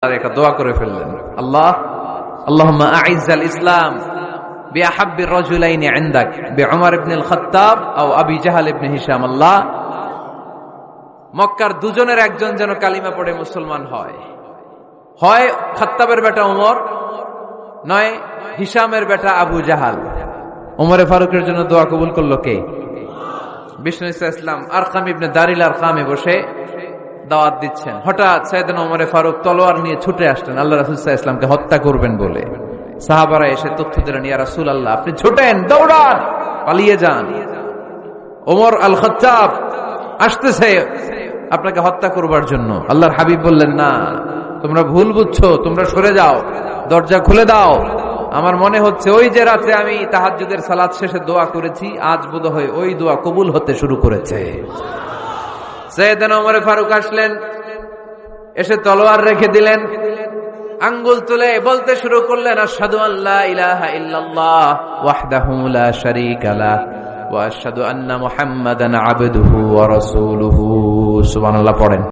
আর একটা দোয়া করে ফেললেন, আল্লাহ আল্লাহুম্মা আইজ্জাল ইসলাম বিআহাব্বির রাজুলাইনি ইনদাক বিউমর ইবনে আল খাত্তাব আও আবি জাহল ইবনে হিশাম। আল্লাহ, মক্কার দুজনের একজন যেন কালিমা পড়ে মুসলমান হয়, হয় খাত্তাবের বেটা উমর, নয় হিশামের বেটা আবু জাহাল। উমরে ফারুকের জন্য দোয়া কবুল করলো কে? বিষ্ণু ইসলাম আরকাম ইবনে দারিল আরকামে বসে দাওয়াত দিচ্ছেন। হঠাৎ সাইয়েদনা ওমরে ফারুক তলোয়ার নিয়ে ছুটে আসলেন আল্লাহ রাসূল সাল্লাল্লাহু আলাইহি ওয়াসাল্লামকে হত্যা করবেন বলে। সাহাবারা এসে তথ্য দিলেন, ইয়া রাসূলুল্লাহ, আপনি ছুটেন, দৌড়ান, পালিয়ে যান, ওমর আল খাত্তাব আসতেছে আপনাকে হত্যা করবার জন্য। আল্লাহর হাবিব বললেন, না, তোমরা ভুল বুঝছো, তোমরা সরে যাও, দরজা খুলে দাও। আমার মনে হচ্ছে ওই যে রাতে আমি তাহাজ্জুদের সালাত শেষে দোয়া করেছি, আজ বোধহয় ওই দোয়া কবুল হতে শুরু করেছে। সাইয়েদনা ওমর ফারুক আসলেন, এসে তলোয়ার রেখে দিলেন, আঙ্গুল তুলে বলতে শুরু করলেন, আশহাদু আল্লা ইলাহা ইল্লাল্লাহ ওয়াহদাহু লা শারীকা লাহু ওয়া আশহাদু আন্না মুহাম্মাদান আবদুহু ওয়া রাসূলুহু। সুবহানাল্লাহ পড়েন।